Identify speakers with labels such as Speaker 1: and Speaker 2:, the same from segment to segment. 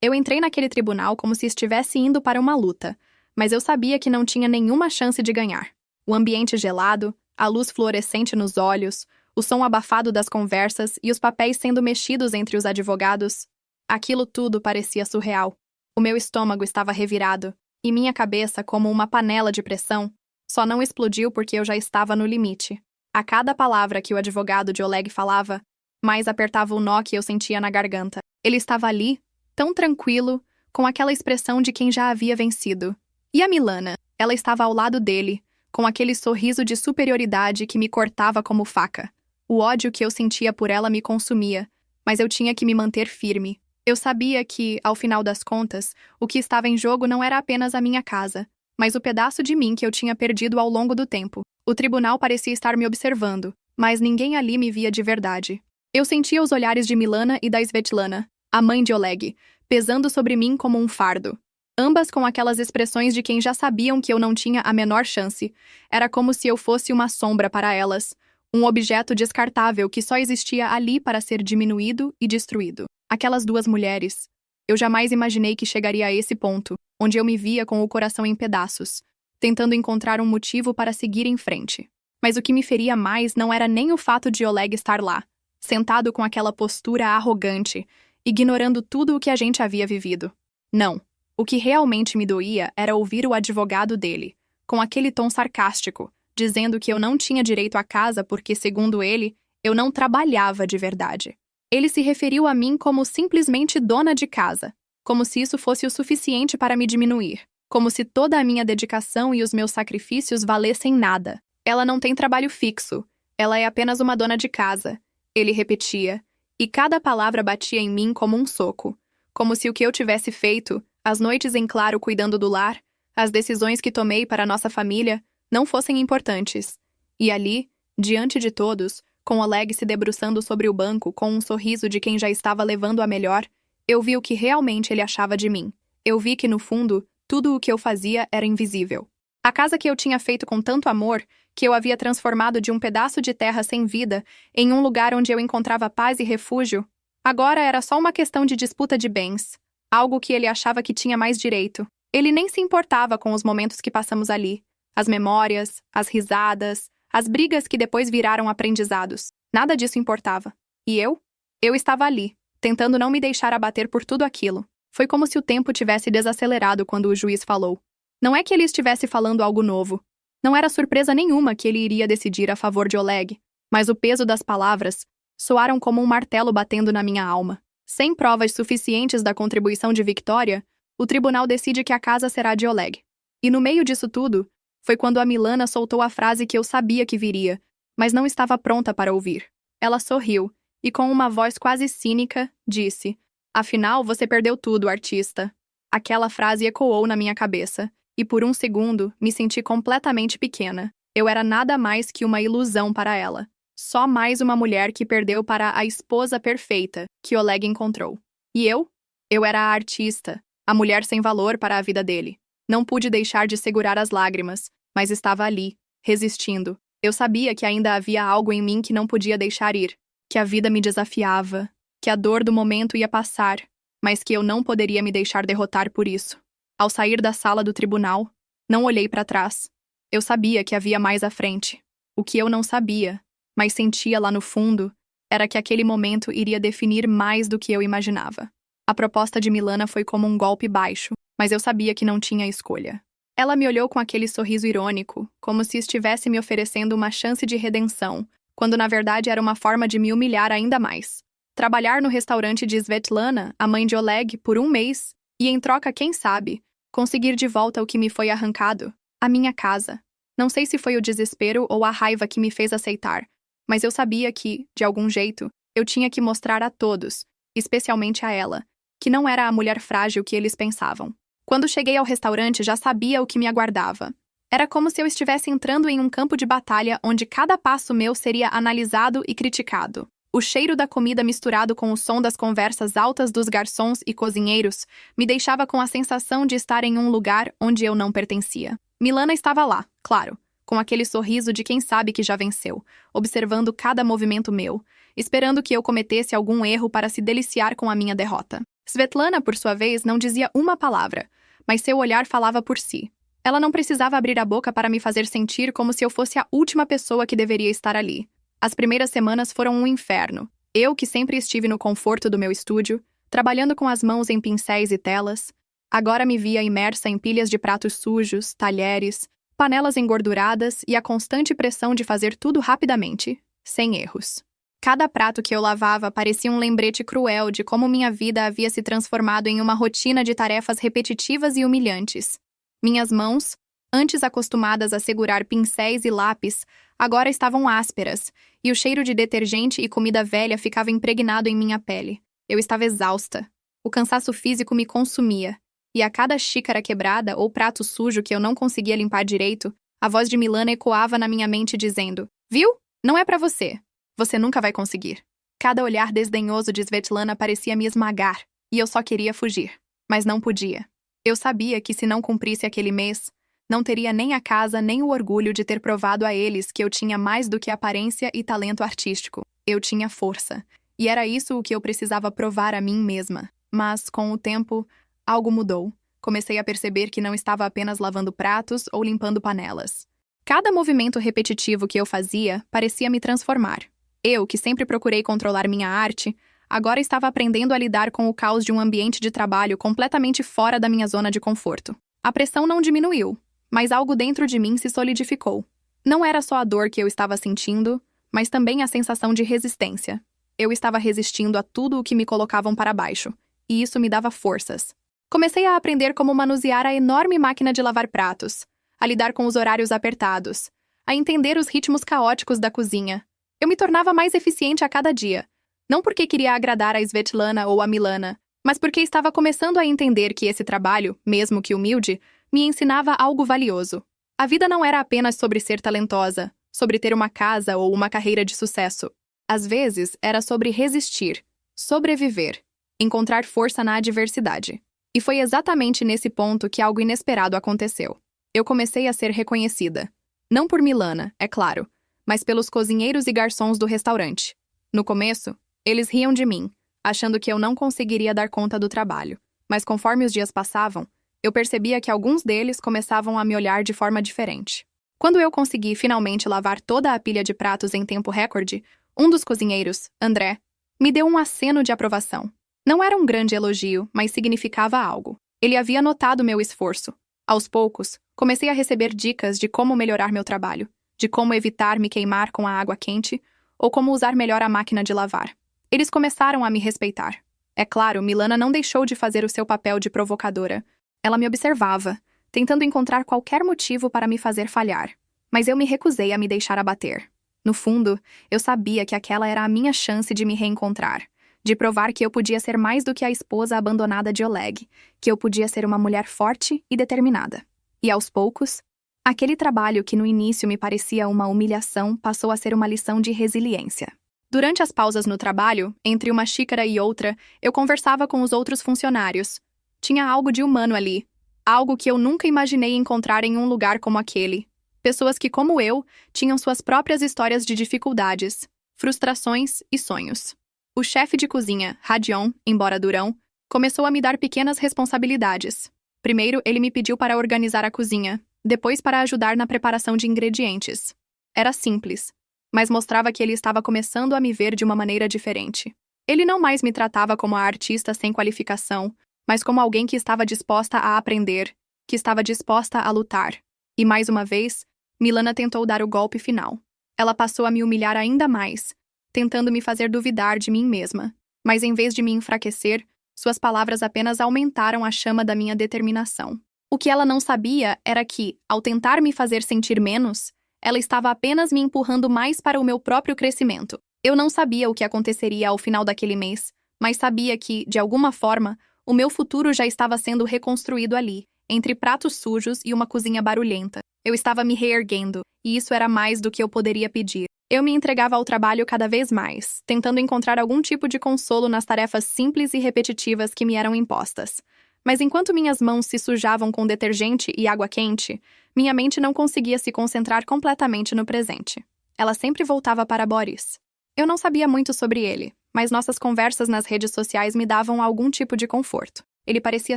Speaker 1: Eu entrei naquele tribunal como se estivesse indo para uma luta, mas eu sabia que não tinha nenhuma chance de ganhar. O ambiente gelado, a luz fluorescente nos olhos, o som abafado das conversas e os papéis sendo mexidos entre os advogados. Aquilo tudo parecia surreal. O meu estômago estava revirado, e minha cabeça, como uma panela de pressão, só não explodiu porque eu já estava no limite. A cada palavra que o advogado de Oleg falava, mais apertava o nó que eu sentia na garganta. Ele estava ali, tão tranquilo, com aquela expressão de quem já havia vencido. E a Milana? Ela estava ao lado dele, com aquele sorriso de superioridade que me cortava como faca. O ódio que eu sentia por ela me consumia, mas eu tinha que me manter firme. Eu sabia que, ao final das contas, o que estava em jogo não era apenas a minha casa, mas o pedaço de mim que eu tinha perdido ao longo do tempo. O tribunal parecia estar me observando, mas ninguém ali me via de verdade. Eu sentia os olhares de Milana e da Svetlana, a mãe de Oleg, pesando sobre mim como um fardo. Ambas com aquelas expressões de quem já sabiam que eu não tinha a menor chance. Era como se eu fosse uma sombra para elas, um objeto descartável que só existia ali para ser diminuído e destruído. Aquelas duas mulheres. Eu jamais imaginei que chegaria a esse ponto, onde eu me via com o coração em pedaços, tentando encontrar um motivo para seguir em frente. Mas o que me feria mais não era nem o fato de Oleg estar lá, sentado com aquela postura arrogante, ignorando tudo o que a gente havia vivido. Não. O que realmente me doía era ouvir o advogado dele, com aquele tom sarcástico, dizendo que eu não tinha direito à casa porque, segundo ele, eu não trabalhava de verdade. Ele se referiu a mim como simplesmente dona de casa, como se isso fosse o suficiente para me diminuir, como se toda a minha dedicação e os meus sacrifícios valessem nada. Ela não tem trabalho fixo, ela é apenas uma dona de casa, ele repetia, e cada palavra batia em mim como um soco, como se o que eu tivesse feito, as noites em claro cuidando do lar, as decisões que tomei para nossa família, não fossem importantes. E ali, diante de todos, com Oleg se debruçando sobre o banco com um sorriso de quem já estava levando a melhor, eu vi o que realmente ele achava de mim. Eu vi que, no fundo, tudo o que eu fazia era invisível. A casa que eu tinha feito com tanto amor, que eu havia transformado de um pedaço de terra sem vida em um lugar onde eu encontrava paz e refúgio, agora era só uma questão de disputa de bens. Algo que ele achava que tinha mais direito. Ele nem se importava com os momentos que passamos ali. As memórias, as risadas, as brigas que depois viraram aprendizados. Nada disso importava. E eu? Eu estava ali, tentando não me deixar abater por tudo aquilo. Foi como se o tempo tivesse desacelerado quando o juiz falou. Não é que ele estivesse falando algo novo. Não era surpresa nenhuma que ele iria decidir a favor de Oleg, mas o peso das palavras soaram como um martelo batendo na minha alma. Sem provas suficientes da contribuição de Victoria, o tribunal decide que a casa será de Oleg. E no meio disso tudo, foi quando a Milana soltou a frase que eu sabia que viria, mas não estava pronta para ouvir. Ela sorriu, e com uma voz quase cínica, disse: "Afinal, você perdeu tudo, artista." Aquela frase ecoou na minha cabeça, e por um segundo me senti completamente pequena. Eu era nada mais que uma ilusão para ela. Só mais uma mulher que perdeu para a esposa perfeita que Oleg encontrou. E eu? Eu era a artista, a mulher sem valor para a vida dele. Não pude deixar de segurar as lágrimas, mas estava ali, resistindo. Eu sabia que ainda havia algo em mim que não podia deixar ir, que a vida me desafiava, que a dor do momento ia passar, mas que eu não poderia me deixar derrotar por isso. Ao sair da sala do tribunal, não olhei para trás. Eu sabia que havia mais à frente. O que eu não sabia, mas sentia lá no fundo, era que aquele momento iria definir mais do que eu imaginava. A proposta de Milana foi como um golpe baixo, mas eu sabia que não tinha escolha. Ela me olhou com aquele sorriso irônico, como se estivesse me oferecendo uma chance de redenção, quando na verdade era uma forma de me humilhar ainda mais. Trabalhar no restaurante de Svetlana, a mãe de Oleg, por um mês, e em troca, quem sabe, conseguir de volta o que me foi arrancado, a minha casa. Não sei se foi o desespero ou a raiva que me fez aceitar, mas eu sabia que, de algum jeito, eu tinha que mostrar a todos, especialmente a ela, que não era a mulher frágil que eles pensavam. Quando cheguei ao restaurante, já sabia o que me aguardava. Era como se eu estivesse entrando em um campo de batalha onde cada passo meu seria analisado e criticado. O cheiro da comida misturado com o som das conversas altas dos garçons e cozinheiros me deixava com a sensação de estar em um lugar onde eu não pertencia. Milana estava lá, claro, com aquele sorriso de quem sabe que já venceu, observando cada movimento meu, esperando que eu cometesse algum erro para se deliciar com a minha derrota. Svetlana, por sua vez, não dizia uma palavra, mas seu olhar falava por si. Ela não precisava abrir a boca para me fazer sentir como se eu fosse a última pessoa que deveria estar ali. As primeiras semanas foram um inferno. Eu, que sempre estive no conforto do meu estúdio, trabalhando com as mãos em pincéis e telas, agora me via imersa em pilhas de pratos sujos, talheres, panelas engorduradas e a constante pressão de fazer tudo rapidamente, sem erros. Cada prato que eu lavava parecia um lembrete cruel de como minha vida havia se transformado em uma rotina de tarefas repetitivas e humilhantes. Minhas mãos, antes acostumadas a segurar pincéis e lápis, agora estavam ásperas, e o cheiro de detergente e comida velha ficava impregnado em minha pele. Eu estava exausta. O cansaço físico me consumia, e a cada xícara quebrada ou prato sujo que eu não conseguia limpar direito, a voz de Milana ecoava na minha mente dizendo: "Viu? Não é pra você. Você nunca vai conseguir." Cada olhar desdenhoso de Svetlana parecia me esmagar, e eu só queria fugir. Mas não podia. Eu sabia que se não cumprisse aquele mês, não teria nem a casa nem o orgulho de ter provado a eles que eu tinha mais do que aparência e talento artístico. Eu tinha força, e era isso o que eu precisava provar a mim mesma. Mas, com o tempo, algo mudou. Comecei a perceber que não estava apenas lavando pratos ou limpando panelas. Cada movimento repetitivo que eu fazia parecia me transformar. Eu, que sempre procurei controlar minha arte, agora estava aprendendo a lidar com o caos de um ambiente de trabalho completamente fora da minha zona de conforto. A pressão não diminuiu, mas algo dentro de mim se solidificou. Não era só a dor que eu estava sentindo, mas também a sensação de resistência. Eu estava resistindo a tudo o que me colocavam para baixo, e isso me dava forças. Comecei a aprender como manusear a enorme máquina de lavar pratos, a lidar com os horários apertados, a entender os ritmos caóticos da cozinha. Eu me tornava mais eficiente a cada dia. Não porque queria agradar a Svetlana ou a Milana, mas porque estava começando a entender que esse trabalho, mesmo que humilde, me ensinava algo valioso. A vida não era apenas sobre ser talentosa, sobre ter uma casa ou uma carreira de sucesso. Às vezes, era sobre resistir, sobreviver, encontrar força na adversidade. E foi exatamente nesse ponto que algo inesperado aconteceu. Eu comecei a ser reconhecida. Não por Milana, é claro, mas pelos cozinheiros e garçons do restaurante. No começo, eles riam de mim, achando que eu não conseguiria dar conta do trabalho. Mas conforme os dias passavam, eu percebia que alguns deles começavam a me olhar de forma diferente. Quando eu consegui finalmente lavar toda a pilha de pratos em tempo recorde, um dos cozinheiros, André, me deu um aceno de aprovação. Não era um grande elogio, mas significava algo. Ele havia notado meu esforço. Aos poucos, comecei a receber dicas de como melhorar meu trabalho, de como evitar me queimar com a água quente ou como usar melhor a máquina de lavar. Eles começaram a me respeitar. É claro, Milana não deixou de fazer o seu papel de provocadora. Ela me observava, tentando encontrar qualquer motivo para me fazer falhar. Mas eu me recusei a me deixar abater. No fundo, eu sabia que aquela era a minha chance de me reencontrar, de provar que eu podia ser mais do que a esposa abandonada de Oleg, que eu podia ser uma mulher forte e determinada. E aos poucos, aquele trabalho que no início me parecia uma humilhação passou a ser uma lição de resiliência. Durante as pausas no trabalho, entre uma xícara e outra, eu conversava com os outros funcionários. Tinha algo de humano ali, algo que eu nunca imaginei encontrar em um lugar como aquele. Pessoas que, como eu, tinham suas próprias histórias de dificuldades, frustrações e sonhos. O chefe de cozinha, Radion, embora durão, começou a me dar pequenas responsabilidades. Primeiro, ele me pediu para organizar a cozinha, depois para ajudar na preparação de ingredientes. Era simples, mas mostrava que ele estava começando a me ver de uma maneira diferente. Ele não mais me tratava como a artista sem qualificação, mas como alguém que estava disposta a aprender, que estava disposta a lutar. E mais uma vez, Milana tentou dar o golpe final. Ela passou a me humilhar ainda mais, tentando me fazer duvidar de mim mesma. Mas em vez de me enfraquecer, suas palavras apenas aumentaram a chama da minha determinação. O que ela não sabia era que, ao tentar me fazer sentir menos, ela estava apenas me empurrando mais para o meu próprio crescimento. Eu não sabia o que aconteceria ao final daquele mês, mas sabia que, de alguma forma, o meu futuro já estava sendo reconstruído ali, entre pratos sujos e uma cozinha barulhenta. Eu estava me reerguendo, e isso era mais do que eu poderia pedir. Eu me entregava ao trabalho cada vez mais, tentando encontrar algum tipo de consolo nas tarefas simples e repetitivas que me eram impostas. Mas enquanto minhas mãos se sujavam com detergente e água quente, minha mente não conseguia se concentrar completamente no presente. Ela sempre voltava para Boris. Eu não sabia muito sobre ele, mas nossas conversas nas redes sociais me davam algum tipo de conforto. Ele parecia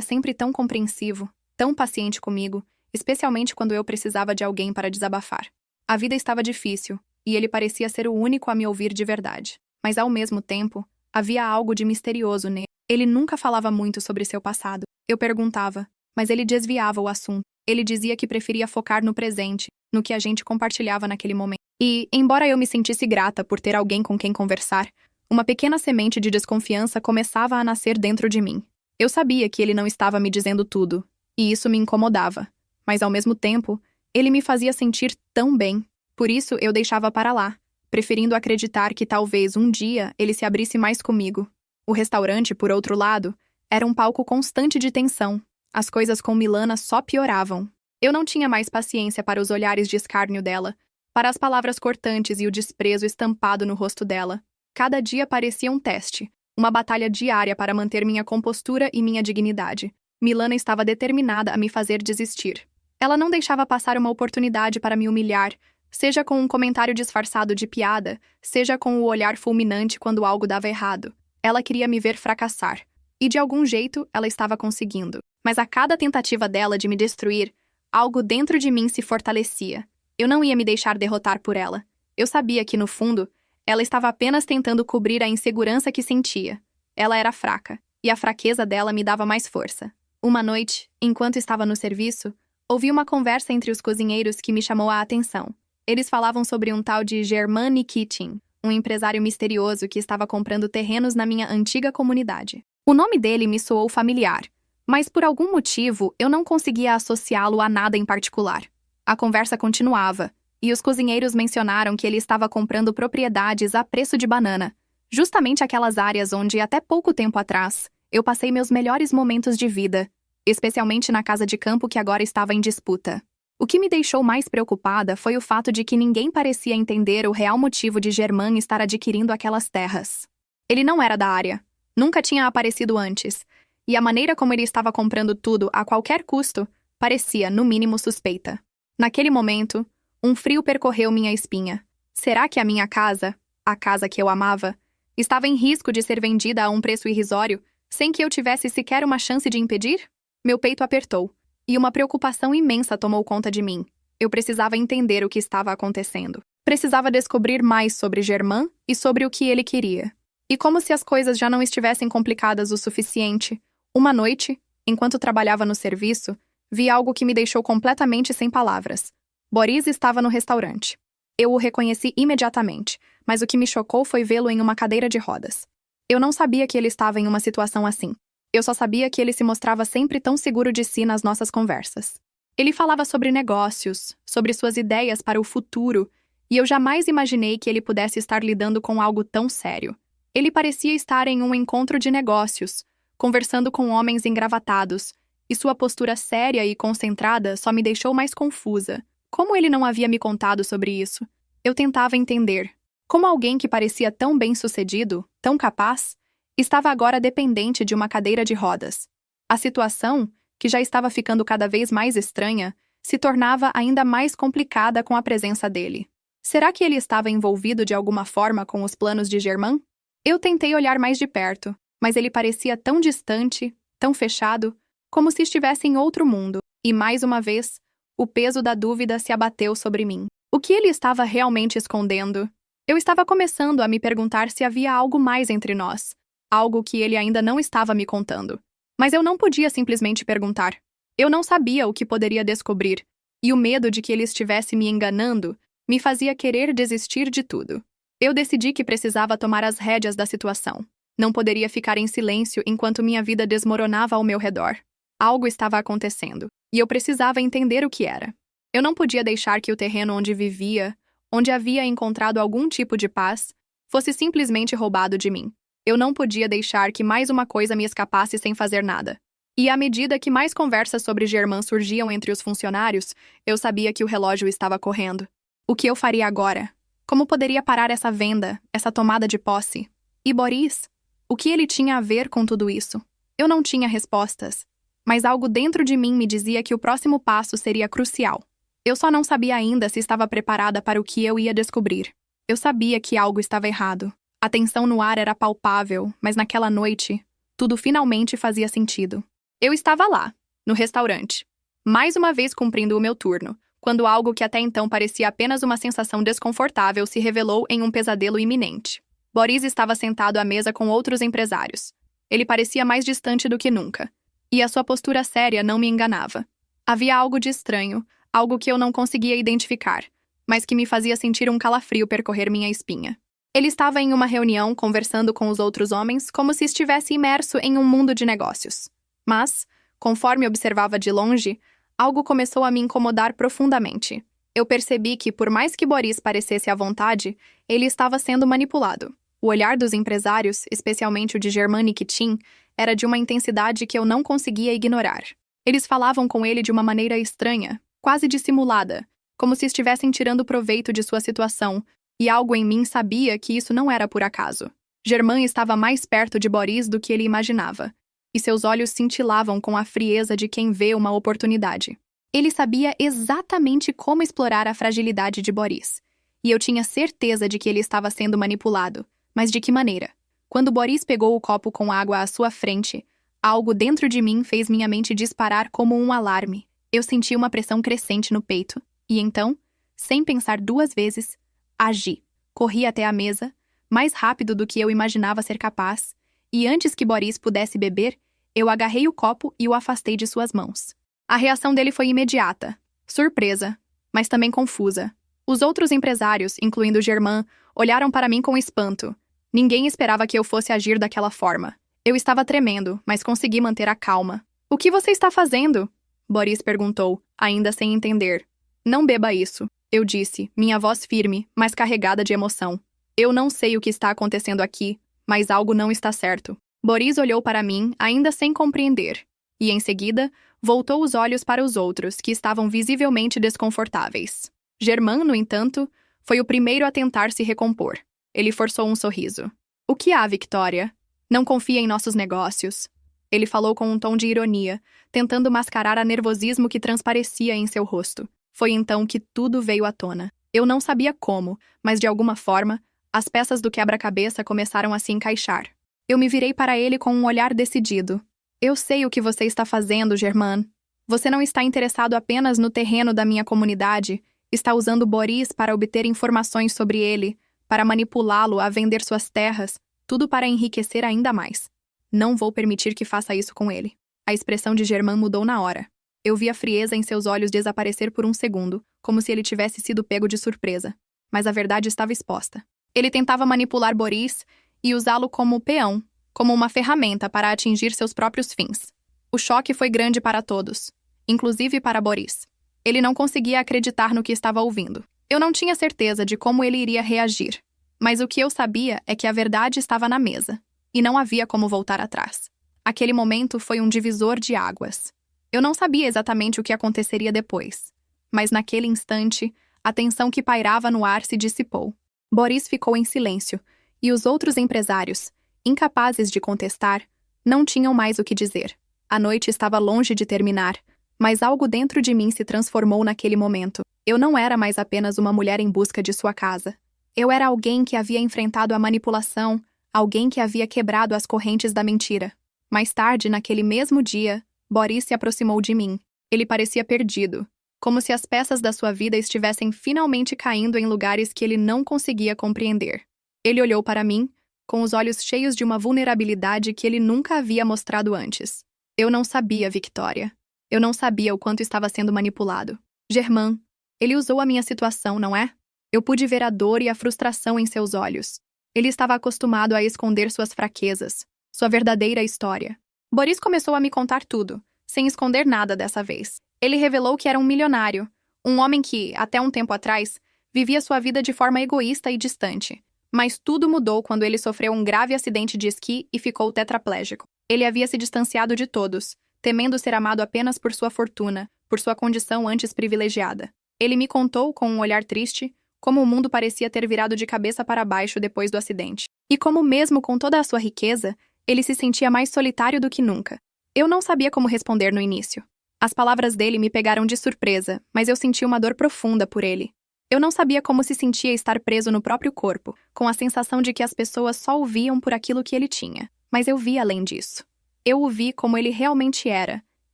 Speaker 1: sempre tão compreensivo, tão paciente comigo, especialmente quando eu precisava de alguém para desabafar. A vida estava difícil, e ele parecia ser o único a me ouvir de verdade. Mas, ao mesmo tempo, havia algo de misterioso nele. Ele nunca falava muito sobre seu passado. Eu perguntava, mas ele desviava o assunto. Ele dizia que preferia focar no presente, no que a gente compartilhava naquele momento. E, embora eu me sentisse grata por ter alguém com quem conversar, uma pequena semente de desconfiança começava a nascer dentro de mim. Eu sabia que ele não estava me dizendo tudo, e isso me incomodava. Mas, ao mesmo tempo, ele me fazia sentir tão bem. Por isso, eu deixava para lá, preferindo acreditar que talvez um dia ele se abrisse mais comigo. O restaurante, por outro lado, era um palco constante de tensão. As coisas com Milana só pioravam. Eu não tinha mais paciência para os olhares de escárnio dela, para as palavras cortantes e o desprezo estampado no rosto dela. Cada dia parecia um teste, uma batalha diária para manter minha compostura e minha dignidade. Milana estava determinada a me fazer desistir. Ela não deixava passar uma oportunidade para me humilhar, seja com um comentário disfarçado de piada, seja com o olhar fulminante quando algo dava errado. Ela queria me ver fracassar. E de algum jeito, ela estava conseguindo. Mas a cada tentativa dela de me destruir, algo dentro de mim se fortalecia. Eu não ia me deixar derrotar por ela. Eu sabia que, no fundo, ela estava apenas tentando cobrir a insegurança que sentia. Ela era fraca, e a fraqueza dela me dava mais força. Uma noite, enquanto estava no serviço, ouvi uma conversa entre os cozinheiros que me chamou a atenção. Eles falavam sobre um tal de Germain Nikitin, um empresário misterioso que estava comprando terrenos na minha antiga comunidade. O nome dele me soou familiar, mas por algum motivo eu não conseguia associá-lo a nada em particular. A conversa continuava, e os cozinheiros mencionaram que ele estava comprando propriedades a preço de banana, justamente aquelas áreas onde, até pouco tempo atrás, eu passei meus melhores momentos de vida, especialmente na casa de campo que agora estava em disputa. O que me deixou mais preocupada foi o fato de que ninguém parecia entender o real motivo de Germain estar adquirindo aquelas terras. Ele não era da área, nunca tinha aparecido antes, e a maneira como ele estava comprando tudo a qualquer custo parecia, no mínimo, suspeita. Naquele momento, um frio percorreu minha espinha. Será que a minha casa, a casa que eu amava, estava em risco de ser vendida a um preço irrisório, sem que eu tivesse sequer uma chance de impedir? Meu peito apertou, e uma preocupação imensa tomou conta de mim. Eu precisava entender o que estava acontecendo. Precisava descobrir mais sobre Germain e sobre o que ele queria. E como se as coisas já não estivessem complicadas o suficiente, uma noite, enquanto trabalhava no serviço, vi algo que me deixou completamente sem palavras. Boris estava no restaurante. Eu o reconheci imediatamente, mas o que me chocou foi vê-lo em uma cadeira de rodas. Eu não sabia que ele estava em uma situação assim. Eu só sabia que ele se mostrava sempre tão seguro de si nas nossas conversas. Ele falava sobre negócios, sobre suas ideias para o futuro, e eu jamais imaginei que ele pudesse estar lidando com algo tão sério. Ele parecia estar em um encontro de negócios, conversando com homens engravatados, e sua postura séria e concentrada só me deixou mais confusa. Como ele não havia me contado sobre isso? Eu tentava entender. Como alguém que parecia tão bem-sucedido, tão capaz, estava agora dependente de uma cadeira de rodas. A situação, que já estava ficando cada vez mais estranha, se tornava ainda mais complicada com a presença dele. Será que ele estava envolvido de alguma forma com os planos de Germain? Eu tentei olhar mais de perto, mas ele parecia tão distante, tão fechado, como se estivesse em outro mundo, e mais uma vez, o peso da dúvida se abateu sobre mim. O que ele estava realmente escondendo? Eu estava começando a me perguntar se havia algo mais entre nós, algo que ele ainda não estava me contando. Mas eu não podia simplesmente perguntar. Eu não sabia o que poderia descobrir, e o medo de que ele estivesse me enganando me fazia querer desistir de tudo. Eu decidi que precisava tomar as rédeas da situação. Não poderia ficar em silêncio enquanto minha vida desmoronava ao meu redor. Algo estava acontecendo, e eu precisava entender o que era. Eu não podia deixar que o terreno onde vivia, onde havia encontrado algum tipo de paz, fosse simplesmente roubado de mim. Eu não podia deixar que mais uma coisa me escapasse sem fazer nada. E à medida que mais conversas sobre Germain surgiam entre os funcionários, eu sabia que o relógio estava correndo. O que eu faria agora? Como poderia parar essa venda, essa tomada de posse? E Boris? O que ele tinha a ver com tudo isso? Eu não tinha respostas, mas algo dentro de mim me dizia que o próximo passo seria crucial. Eu só não sabia ainda se estava preparada para o que eu ia descobrir. Eu sabia que algo estava errado. A tensão no ar era palpável, mas naquela noite, tudo finalmente fazia sentido. Eu estava lá, no restaurante, mais uma vez cumprindo o meu turno, quando algo que até então parecia apenas uma sensação desconfortável se revelou em um pesadelo iminente. Boris estava sentado à mesa com outros empresários. Ele parecia mais distante do que nunca, e a sua postura séria não me enganava. Havia algo de estranho, algo que eu não conseguia identificar, mas que me fazia sentir um calafrio percorrer minha espinha. Ele estava em uma reunião conversando com os outros homens como se estivesse imerso em um mundo de negócios. Mas, conforme observava de longe, algo começou a me incomodar profundamente. Eu percebi que, por mais que Boris parecesse à vontade, ele estava sendo manipulado. O olhar dos empresários, especialmente o de Germain Nikitin, era de uma intensidade que eu não conseguia ignorar. Eles falavam com ele de uma maneira estranha, quase dissimulada, como se estivessem tirando proveito de sua situação, e algo em mim sabia que isso não era por acaso. Germain estava mais perto de Boris do que ele imaginava, e seus olhos cintilavam com a frieza de quem vê uma oportunidade. Ele sabia exatamente como explorar a fragilidade de Boris, e eu tinha certeza de que ele estava sendo manipulado, mas de que maneira? Quando Boris pegou o copo com água à sua frente, algo dentro de mim fez minha mente disparar como um alarme. Eu senti uma pressão crescente no peito, e então, sem pensar duas vezes, agi. Corri até a mesa, mais rápido do que eu imaginava ser capaz, e antes que Boris pudesse beber, eu agarrei o copo e o afastei de suas mãos. A reação dele foi imediata, surpresa, mas também confusa. Os outros empresários, incluindo Germain, olharam para mim com espanto. Ninguém esperava que eu fosse agir daquela forma. Eu estava tremendo, mas consegui manter a calma. "O que você está fazendo?" Boris perguntou, ainda sem entender. "Não beba isso", eu disse, minha voz firme, mas carregada de emoção. "Eu não sei o que está acontecendo aqui, mas algo não está certo." Boris olhou para mim, ainda sem compreender, e, em seguida, voltou os olhos para os outros, que estavam visivelmente desconfortáveis. Germain, no entanto, foi o primeiro a tentar se recompor. Ele forçou um sorriso. "O que há, Victoria? Não confia em nossos negócios." Ele falou com um tom de ironia, tentando mascarar o nervosismo que transparecia em seu rosto. Foi então que tudo veio à tona. Eu não sabia como, mas de alguma forma, as peças do quebra-cabeça começaram a se encaixar. Eu me virei para ele com um olhar decidido. "Eu sei o que você está fazendo, Germain. Você não está interessado apenas no terreno da minha comunidade, está usando Boris para obter informações sobre ele, para manipulá-lo a vender suas terras, tudo para enriquecer ainda mais. Não vou permitir que faça isso com ele." A expressão de Germain mudou na hora. Eu vi a frieza em seus olhos desaparecer por um segundo, como se ele tivesse sido pego de surpresa. Mas a verdade estava exposta. Ele tentava manipular Boris e usá-lo como peão, como uma ferramenta para atingir seus próprios fins. O choque foi grande para todos, inclusive para Boris. Ele não conseguia acreditar no que estava ouvindo. Eu não tinha certeza de como ele iria reagir, mas o que eu sabia é que a verdade estava na mesa, e não havia como voltar atrás. Aquele momento foi um divisor de águas. Eu não sabia exatamente o que aconteceria depois, mas naquele instante, a tensão que pairava no ar se dissipou. Boris ficou em silêncio, e os outros empresários, incapazes de contestar, não tinham mais o que dizer. A noite estava longe de terminar, mas algo dentro de mim se transformou naquele momento. Eu não era mais apenas uma mulher em busca de sua casa. Eu era alguém que havia enfrentado a manipulação, alguém que havia quebrado as correntes da mentira. Mais tarde, naquele mesmo dia, Boris se aproximou de mim. Ele parecia perdido, como se as peças da sua vida estivessem finalmente caindo em lugares que ele não conseguia compreender. Ele olhou para mim, com os olhos cheios de uma vulnerabilidade que ele nunca havia mostrado antes. Eu não sabia, Victoria. Eu não sabia o quanto estava sendo manipulado. Germain, ele usou a minha situação, não é? Eu pude ver a dor e a frustração em seus olhos. Ele estava acostumado a esconder suas fraquezas, sua verdadeira história. Boris começou a me contar tudo, sem esconder nada dessa vez. Ele revelou que era um milionário, um homem que, até um tempo atrás, vivia sua vida de forma egoísta e distante. Mas tudo mudou quando ele sofreu um grave acidente de esqui e ficou tetraplégico. Ele havia se distanciado de todos, temendo ser amado apenas por sua fortuna, por sua condição antes privilegiada. Ele me contou, com um olhar triste, como o mundo parecia ter virado de cabeça para baixo depois do acidente. E como, mesmo com toda a sua riqueza, ele se sentia mais solitário do que nunca. Eu não sabia como responder no início. As palavras dele me pegaram de surpresa, mas eu senti uma dor profunda por ele. Eu não sabia como se sentia estar preso no próprio corpo, com a sensação de que as pessoas só o viam por aquilo que ele tinha. Mas eu vi além disso. Eu o vi como ele realmente era,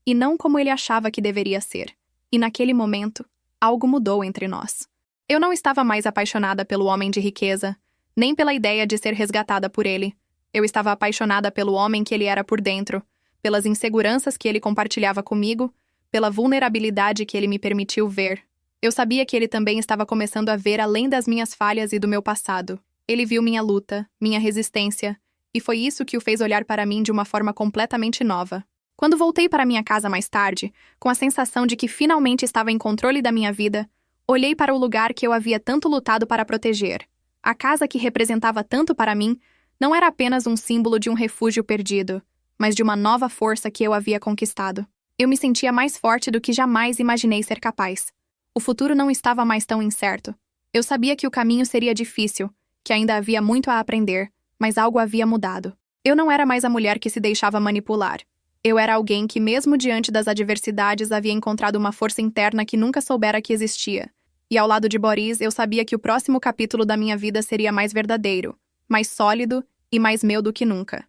Speaker 1: e não como ele achava que deveria ser. E naquele momento, algo mudou entre nós. Eu não estava mais apaixonada pelo homem de riqueza, nem pela ideia de ser resgatada por ele. Eu estava apaixonada pelo homem que ele era por dentro, pelas inseguranças que ele compartilhava comigo, pela vulnerabilidade que ele me permitiu ver. Eu sabia que ele também estava começando a ver além das minhas falhas e do meu passado. Ele viu minha luta, minha resistência, e foi isso que o fez olhar para mim de uma forma completamente nova. Quando voltei para minha casa mais tarde, com a sensação de que finalmente estava em controle da minha vida, olhei para o lugar que eu havia tanto lutado para proteger. A casa que representava tanto para mim não era apenas um símbolo de um refúgio perdido, mas de uma nova força que eu havia conquistado. Eu me sentia mais forte do que jamais imaginei ser capaz. O futuro não estava mais tão incerto. Eu sabia que o caminho seria difícil, que ainda havia muito a aprender, mas algo havia mudado. Eu não era mais a mulher que se deixava manipular. Eu era alguém que, mesmo diante das adversidades, havia encontrado uma força interna que nunca soubera que existia. E ao lado de Boris, eu sabia que o próximo capítulo da minha vida seria mais verdadeiro, mais sólido e mais meu do que nunca.